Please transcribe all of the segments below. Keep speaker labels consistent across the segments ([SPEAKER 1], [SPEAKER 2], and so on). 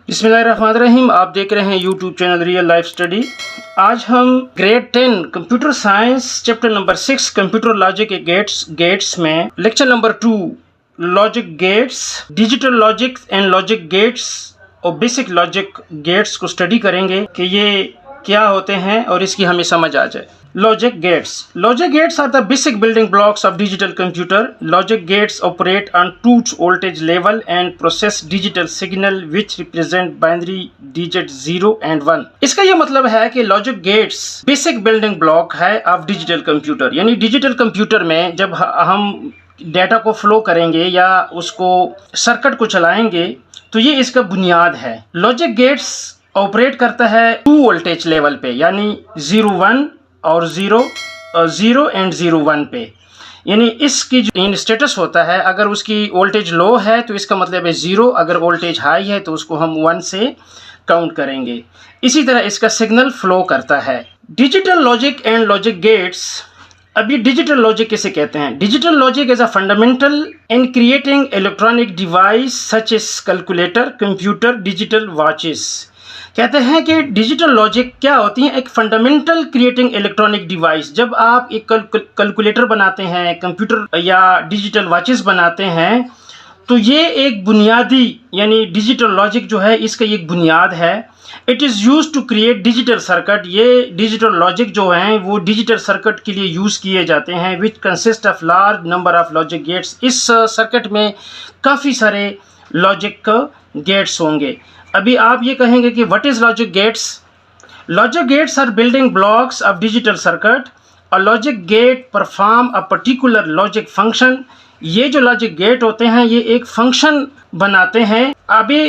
[SPEAKER 1] बिस्मिल्लाहिर्रहमानिर्रहीम। आप देख रहे हैं YouTube channel real life study. आज हम grade 10 computer science chapter number 6 computer logic gates में lecture number 2 logic gates, digital logic and logic gates और बेसिक लॉजिक गेट्स को स्टडी करेंगे कि ये क्या होते हैं और इसकी हमें समझ आ जाए। Logic gates are the basic building blocks of digital computer. Logic gates operate on two voltage level and process digital signal which represent binary digit 0 and 1. इसका ये मतलब है कि logic gates basic building block है of digital computer। यानी digital computer में जब हम डेटा को फ्लो करेंगे या उसको सर्किट को चलाएंगे तो ये इसका बुनियाद है। लॉजिक गेट्स ऑपरेट करता है 2 वोल्टेज लेवल पे, यानी 0-1 और 0 एंड 0-1 पे। यानी इसकी जो स्टेटस होता है, अगर उसकी वोल्टेज लो है तो इसका मतलब है 0, अगर वोल्टेज हाई है तो उसको हम 1 से काउंट करेंगे। इसी तरह इसका सिग्नल फ्लो करता है। Digital logic and logic gates. अभी डिजिटल लॉजिक किसे कहते हैं? Digital logic is a fundamental in creating electronic device such as calculator, computer, digital watches. कहते हैं कि डिजिटल लॉजिक क्या होती है? एक फंडामेंटल क्रिएटिंग इलेक्ट्रॉनिक डिवाइस। जब आप एक कैलकुलेटर बनाते हैं, कंप्यूटर या डिजिटल वॉचेस बनाते हैं, तो ये एक बुनियादी, यानी डिजिटल लॉजिक जो है इसका एक बुनियाद है। It is use to create digital circuit. ये डिजिटल लॉजिक जो हैं वो डिजिटल सर्किट के लिए यूज़ किए जाते हैं, which consist of large number of logic gates. इस सर्किट में काफ़ी सारे लॉजिक गेट्स होंगे। अभी आप ये कहेंगे कि what is logic gates? Logic gates are building blocks of digital circuit. A logic gate perform a particular logic function. ये जो लॉजिक गेट होते हैं ये एक फंक्शन बनाते हैं। अभी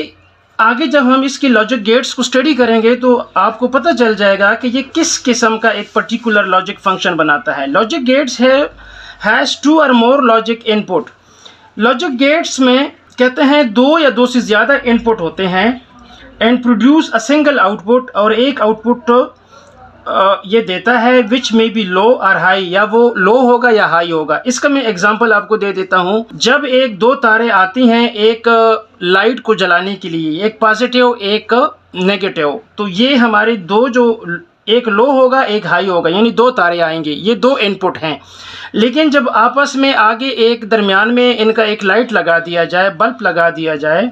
[SPEAKER 1] आगे जब हम इसकी लॉजिक गेट्स को स्टडी करेंगे तो आपको पता चल जाएगा कि ये किस किस्म का एक पर्टिकुलर लॉजिक फंक्शन बनाता है। लॉजिक गेट्स हैज़ 2 और मोर लॉजिक इनपुट। लॉजिक गेट्स में कहते हैं 2 या 2 से ज़्यादा इनपुट होते हैं and produce a single output, और एक आउटपुट ये देता है विच में बी लो और हाई, या वो लो होगा या हाई होगा। इसका मैं एग्जांपल आपको दे देता हूँ। जब 2 तारें आती हैं एक लाइट को जलाने के लिए, एक पॉजिटिव एक नेगेटिव, तो ये हमारे दो जो एक लो होगा एक हाई होगा, यानी 2 तारे आएंगे। ये 2 इनपुट हैं। लेकिन जब आपस में आगे एक दरमियान में इनका एक लाइट लगा दिया जाए, बल्ब लगा दिया जाए,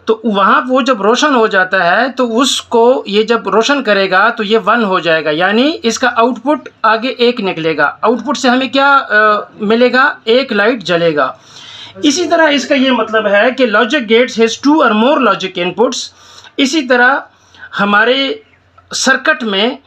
[SPEAKER 1] तो वहाँ वो जब रोशन हो जाता है तो उसको ये जब रोशन करेगा तो ये 1 हो जाएगा, यानी इसका आउटपुट आगे 1 निकलेगा। आउटपुट से हमें क्या मिलेगा? एक लाइट जलेगा। इसी तरह इसका ये मतलब है कि लॉजिक गेट्स हैज़ 2 और मोर लॉजिक इनपुट्स। इसी तरह हमारे सर्किट में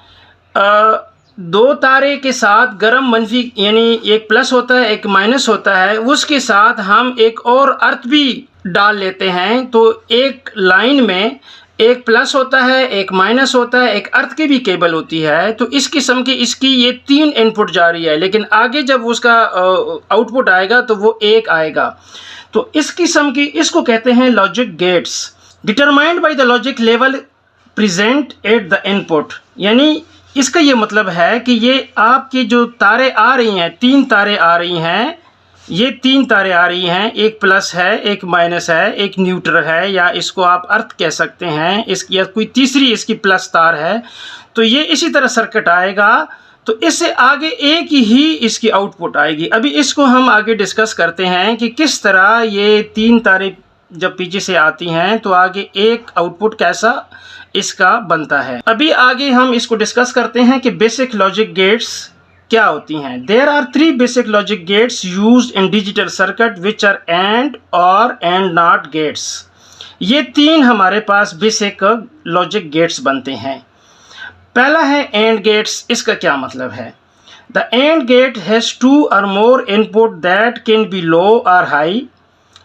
[SPEAKER 1] 2 तारे के साथ गरम मंफी, यानी एक प्लस होता है एक माइनस होता है, उसके साथ हम एक और अर्थ भी डाल लेते हैं। तो एक लाइन में एक प्लस होता है एक माइनस होता है, एक अर्थ की भी केबल होती है। तो इस किस्म की इसकी ये 3 इनपुट जा रही है, लेकिन आगे जब उसका आउटपुट आएगा तो वो 1 आएगा। तो इस किस्म की इसको कहते हैं logic gates. Determined by the logic level present at the input. यानी इसका ये मतलब है कि ये आपकी जो तारे आ रही हैं, 3 तारे आ रही हैं, ये 3 तारे आ रही हैं, एक प्लस है एक माइनस है एक न्यूट्रल है, या इसको आप अर्थ कह सकते हैं, इसकी या कोई तीसरी इसकी प्लस तार है। तो ये इसी तरह सर्किट आएगा, तो इससे आगे एक ही इसकी आउटपुट आएगी। अभी इसको हम आगे डिस्कस करते हैं कि किस तरह ये 3 तारे जब पीछे से आती हैं तो आगे एक आउटपुट कैसा इसका बनता है। अभी आगे हम इसको डिस्कस करते हैं कि बेसिक लॉजिक गेट्स क्या होती हैं। There are 3 basic logic gates used in digital circuit which are and or and not gates. ये 3 हमारे पास बेसिक लॉजिक गेट्स बनते हैं। पहला है एंड गेट्स। इसका क्या मतलब है? द एंड गेट हैज़ 2 और मोर इनपुट दैट कैन बी लो और high.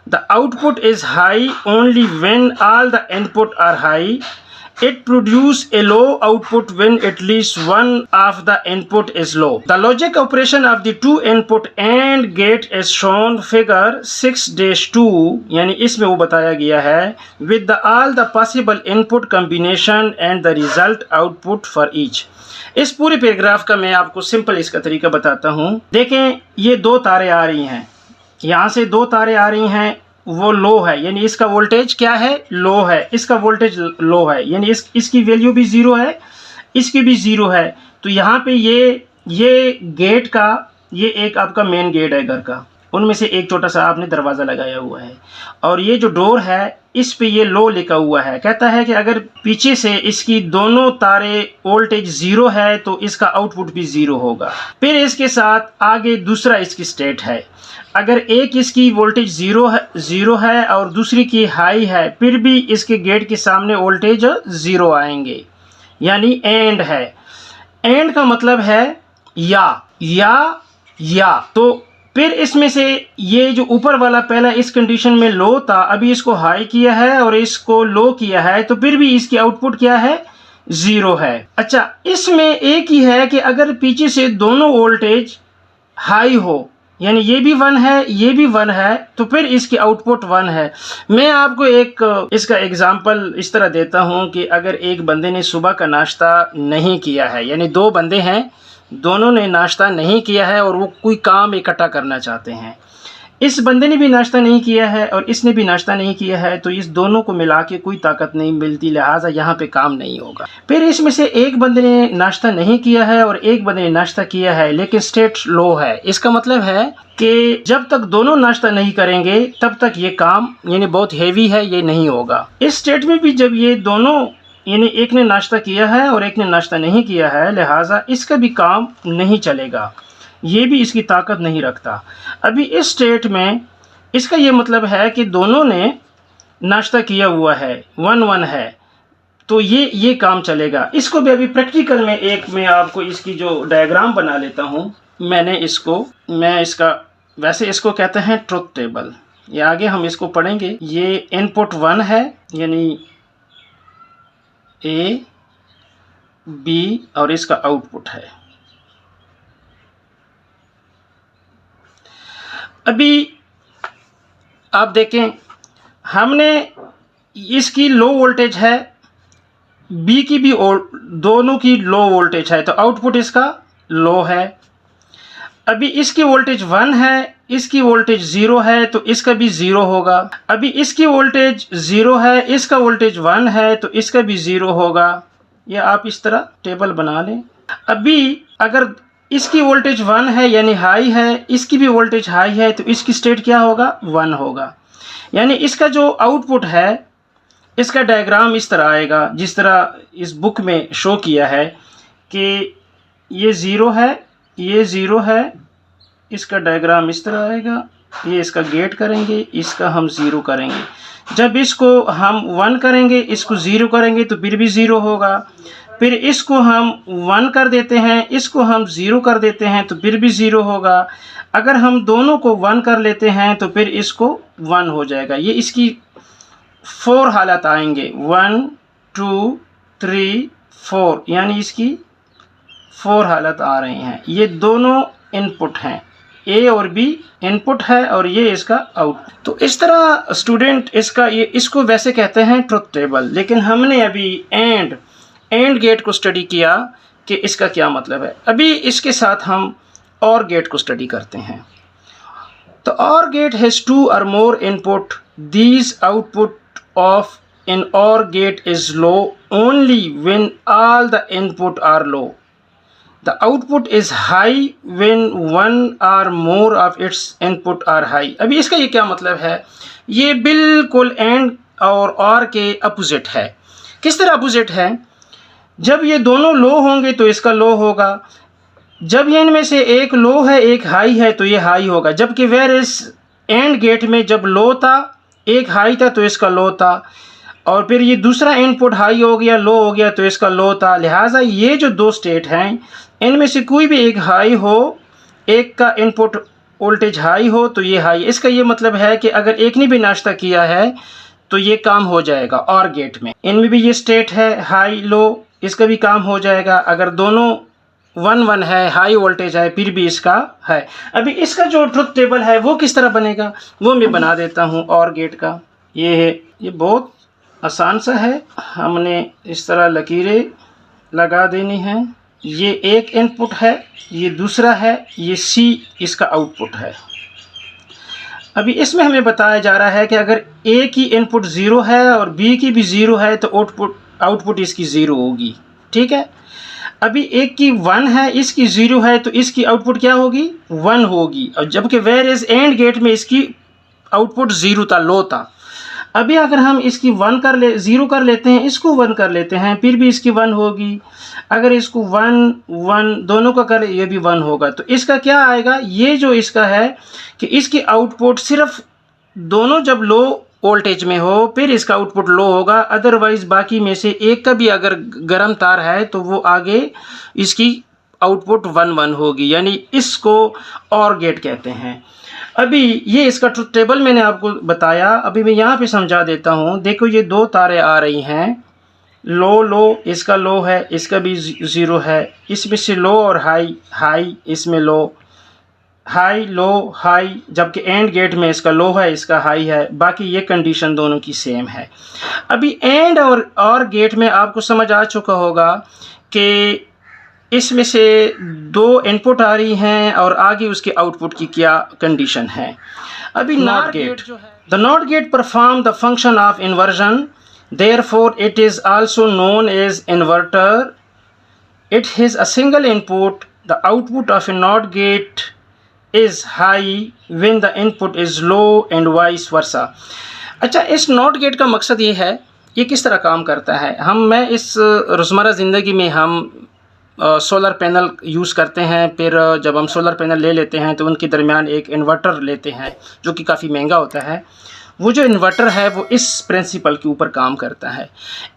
[SPEAKER 1] The output is high only when all the input are high. It produces a low output when at least one of the input is low. The logic operation of the 2 input AND gate is shown figure 6-2, यानी इसमें वो बताया गया है with all the possible input combination and the result output for each. इस पूरे paragraph का मैं आपको सिंपल इसका तरीका बताता हूँ। देखें, ये 2 तारे आ रही हैं, यहाँ से 2 तारे आ रही हैं वो लो है, यानी इसका वोल्टेज क्या है, लो है, इसका वोल्टेज लो है, यानी इसकी वैल्यू भी ज़ीरो है, इसकी भी ज़ीरो है। तो यहाँ पे ये गेट का, ये एक आपका मेन गेट है घर का, उनमें से एक छोटा सा आपने दरवाज़ा लगाया हुआ है, और ये जो डोर है इस पे ये लो लिखा हुआ है। कहता है कि अगर पीछे से इसकी दोनों तारे वोल्टेज ज़ीरो है तो इसका आउटपुट भी ज़ीरो होगा। फिर इसके साथ आगे दूसरा इसकी स्टेट है, अगर एक इसकी वोल्टेज ज़ीरो है और दूसरी की हाई है, फिर भी इसके गेट के सामने वोल्टेज ज़ीरो आएंगे, यानी एंड है। एंड का मतलब है या। तो फिर इसमें से ये जो ऊपर वाला पहला इस कंडीशन में लो था, अभी इसको हाई किया है और इसको लो किया है, तो फिर भी इसकी आउटपुट क्या है, ज़ीरो है। अच्छा, इसमें एक ही है कि अगर पीछे से दोनों वोल्टेज हाई हो, यानी ये भी 1 है, ये भी 1 है, तो फिर इसकी आउटपुट 1 है। मैं आपको एक इसका एग्जांपल इस तरह देता हूँ कि अगर एक बंदे ने सुबह का नाश्ता नहीं किया है, यानी दो बंदे हैं, दोनों ने नाश्ता नहीं किया है और वो कोई काम इकट्ठा करना चाहते हैं, इस बंदे ने भी नाश्ता नहीं किया है और इसने भी नाश्ता नहीं किया है, तो इस दोनों को मिला के कोई ताकत नहीं मिलती, लिहाजा यहाँ पे काम नहीं होगा। फिर इसमें से एक बंदे ने नाश्ता नहीं किया है और एक बंदे ने नाश्ता किया है, लेकिन स्टेट लो है। इसका मतलब है कि जब तक दोनों नाश्ता नहीं करेंगे तब तक ये काम, यानी बहुत हेवी है, ये नहीं होगा। इस स्टेट में भी जब ये दोनों, यानी एक ने नाश्ता किया है और एक ने नाश्ता नहीं किया है, लिहाजा इसका भी काम नहीं चलेगा, ये भी इसकी ताकत नहीं रखता। अभी इस स्टेट में इसका ये मतलब है कि दोनों ने नाश्ता किया हुआ है, 1-1 है, तो ये काम चलेगा। इसको भी अभी प्रैक्टिकल में एक मैं आपको इसकी जो डायग्राम बना लेता हूँ। वैसे इसको कहते हैं ट्रुथ टेबल, ये आगे हम इसको पढ़ेंगे। ये इनपुट 1 है, यानी A, B, और इसका आउटपुट है। अभी आप देखें, हमने इसकी लो वोल्टेज है, बी की भी दोनों की लो वोल्टेज है, तो आउटपुट इसका लो है। अभी इसकी वोल्टेज 1 है, इसकी वोल्टेज 0 है, तो इसका भी 0 होगा। अभी इसकी वोल्टेज 0 है, इसका वोल्टेज 1 है, तो इसका भी 0 होगा। या आप इस तरह टेबल बना लें। अभी अगर इसकी वोल्टेज 1 है, यानी हाई है, इसकी भी वोल्टेज हाई है, तो इसकी स्टेट क्या होगा, 1 होगा। यानी इसका जो आउटपुट है, इसका डायग्राम इस तरह आएगा, जिस तरह इस बुक में शो किया है कि ये 0 है, ये 0 है, इसका डायग्राम इस तरह आएगा। ये इसका गेट करेंगे, इसका हम 0 करेंगे। जब इसको हम 1 करेंगे, इसको 0 करेंगे, तो फिर भी 0 होगा। फिर इसको हम 1 कर देते हैं, इसको हम 0 कर देते हैं, तो फिर भी 0 होगा। अगर हम दोनों को 1 कर लेते हैं तो फिर इसको 1 हो जाएगा। ये इसकी 4 हालत आएंगे, 1 2 3 4, यानी इसकी 4 हालत आ रही हैं। ये दोनों इनपुट हैं, ए और बी इनपुट है और ये इसका आउटपुट। तो इस तरह स्टूडेंट इसको वैसे कहते हैं ट्रुथ टेबल। लेकिन हमने अभी एंड गेट को स्टडी किया कि इसका क्या मतलब है। अभी इसके साथ हम और गेट को स्टडी करते हैं। तो और gate has 2 or more input. These output of an OR gate is low only when all the input are low. The output is high when one or more of its input are high. अभी इसका ये क्या मतलब है, ये बिल्कुल and और OR के अपोजिट है। किस तरह अपोजिट है, जब ये दोनों लो होंगे तो इसका लो होगा, जब ये इनमें से एक लो है एक हाई है तो ये हाई होगा। जबकि वेयर इस एंड गेट में जब लो था, एक हाई था, तो इसका लो था, और फिर ये दूसरा इनपुट हाई हो गया, लो हो गया, तो इसका लो था। लिहाजा ये जो दो स्टेट हैं, इनमें से कोई भी एक हाई हो, एक का इनपुट वोल्टेज हाई हो, तो ये हाई। इसका ये मतलब है कि अगर एक ने भी नाश्ता किया है तो ये काम हो जाएगा। और गेट में इनमें भी ये स्टेट है हाई लो, इसका भी काम हो जाएगा। अगर दोनों 1-1 है, हाई वोल्टेज है, फिर भी इसका है। अभी इसका जो ट्रुथ टेबल है वो किस तरह बनेगा, वो मैं बना देता हूँ। और गेट का ये है, ये बहुत आसान सा है। हमने इस तरह लकीरें लगा देनी है। ये एक इनपुट है, ये दूसरा है, ये सी इसका आउटपुट है। अभी इसमें हमें बताया जा रहा है कि अगर ए की इनपुट 0 है और बी की भी 0 है तो आउटपुट इसकी 0 होगी। ठीक है, अभी एक की 1 है, इसकी 0 है, तो इसकी आउटपुट क्या होगी? 1 होगी। और जबकि वेयर इज एंड गेट में इसकी आउटपुट 0 था, लो था। अभी अगर हम इसकी 0 कर लेते हैं, इसको 1 कर लेते हैं, फिर भी इसकी 1 होगी। अगर इसको 1 1 दोनों का कर, ये भी 1 होगा। तो इसका क्या आएगा? ये जो इसका है कि इसकी आउटपुट सिर्फ दोनों जब लो वोल्टेज में हो फिर इसका आउटपुट लो होगा, अदरवाइज बाकी में से एक का भी अगर गर्म तार है तो वो आगे इसकी आउटपुट 1 1 होगी, यानी इसको OR गेट कहते हैं। अभी ये इसका ट्रुथ टेबल मैंने आपको बताया, अभी मैं यहाँ पे समझा देता हूँ। देखो ये दो तारें आ रही हैं, लो लो, इसका लो है, इसका भी 0 है, इसमें से लो और हाई, हाई, इसमें लो, हाई लो हाई, जबकि एंड गेट में इसका लो है, इसका हाई है। बाकी ये कंडीशन दोनों की सेम है। अभी एंड और गेट में आपको समझ आ चुका होगा कि इसमें से 2 इनपुट आ रही हैं और आगे उसके आउटपुट की क्या कंडीशन है। अभी नॉट गेट जो है, the not gate perform the function of inversion, therefore it is also known as inverter. It has a single input, the output of a not gate is high when the input is low and vice versa. अच्छा, इस not gate का मकसद ये है, ये किस तरह काम करता है। मैं इस रोज़मर्रा ज़िंदगी में हम सोलर पैनल यूज़ करते हैं, फिर जब हम सोलर पैनल ले लेते हैं तो उनके दरमियान एक इन्वर्टर लेते हैं जो कि काफ़ी महंगा होता है। वो जो इन्वर्टर है वो इस प्रिंसिपल के ऊपर काम करता है।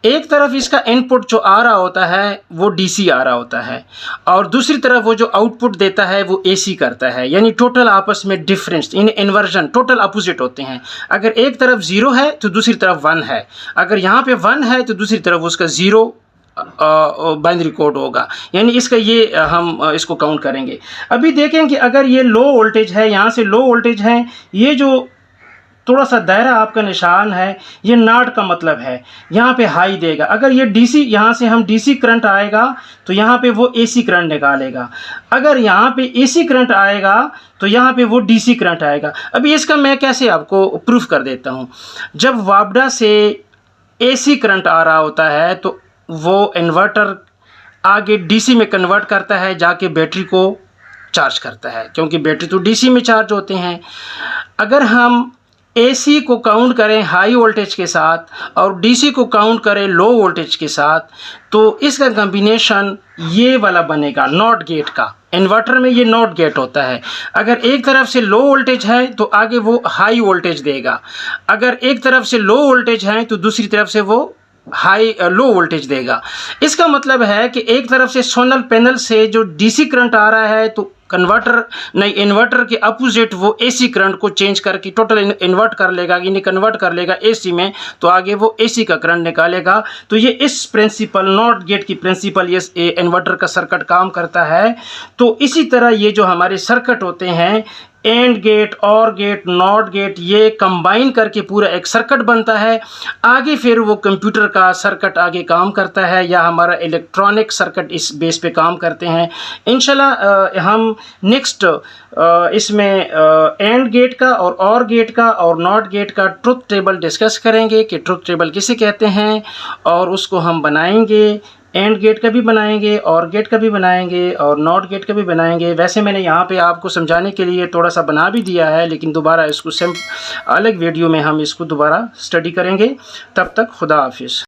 [SPEAKER 1] एक तरफ इसका इनपुट जो आ रहा होता है वो DC आ रहा होता है और दूसरी तरफ वो जो आउटपुट देता है वो AC करता है, यानी टोटल आपस में difference in inversion total opposite होते हैं। अगर एक तरफ 0 है तो दूसरी तरफ 1 है, अगर यहाँ पे 1 है तो दूसरी तरफ उसका 0 बाइनरी कोड होगा, यानी इसका ये हम इसको काउंट करेंगे। अभी देखें कि अगर ये लो वोल्टेज है, यहाँ से लो वोल्टेज है, ये जो थोड़ा सा दायरा आपका निशान है ये नॉट का मतलब है, यहाँ पे हाई देगा। अगर ये DC, यहाँ से हम DC करंट आएगा तो यहाँ पे वो AC करंट निकालेगा। अगर यहाँ पे AC करंट आएगा तो यहाँ पे वो DC करंट आएगा। अभी इसका मैं कैसे आपको प्रूफ कर देता हूँ। जब वापडा से AC करंट आ रहा होता है तो वो इन्वर्टर आगे DC में कन्वर्ट करता है, जाके बैटरी को चार्ज करता है, क्योंकि बैटरी तो DC में चार्ज होते हैं। अगर हम AC को काउंट करें हाई वोल्टेज के साथ और DC को काउंट करें लो वोल्टेज के साथ, तो इसका कॉम्बिनेशन ये वाला बनेगा नॉट गेट का। इन्वर्टर में ये नॉट गेट होता है। अगर एक तरफ से लो वोल्टेज है तो आगे वो हाई वोल्टेज देगा, अगर एक तरफ से लो वोल्टेज है तो दूसरी तरफ से वो लो वोल्टेज देगा। इसका मतलब है कि एक तरफ से सोलर पैनल से जो DC करंट आ रहा है तो इन्वर्टर के अपोजिट वो AC करंट को चेंज करके टोटल इन्वर्ट कर लेगा, यानी कन्वर्ट कर लेगा AC में, तो आगे वो AC का करंट निकालेगा। तो ये इस प्रिंसिपल नॉट गेट की प्रिंसिपल ये इन्वर्टर का सर्किट काम करता है। तो इसी तरह ये जो हमारे सर्किट होते हैं and gate, OR gate, not gate, ये कंबाइन करके पूरा एक सर्किट बनता है। आगे फिर वो कंप्यूटर का सर्किट आगे काम करता है या हमारा इलेक्ट्रॉनिक सर्किट इस बेस पे काम करते हैं। इंशाल्लाह हम नेक्स्ट इसमें एंड गेट का और OR गेट का और नॉट गेट का ट्रुथ टेबल डिस्कस करेंगे कि ट्रुथ टेबल किसे कहते हैं, और उसको हम बनाएंगे। एंड गेट का भी बनाएंगे, OR गेट का भी बनाएंगे और नॉट गेट का भी बनाएंगे। वैसे मैंने यहाँ पे आपको समझाने के लिए थोड़ा सा बना भी दिया है, लेकिन दोबारा इसको अलग वीडियो में हम इसको दोबारा स्टडी करेंगे। तब तक खुदा हाफिज़।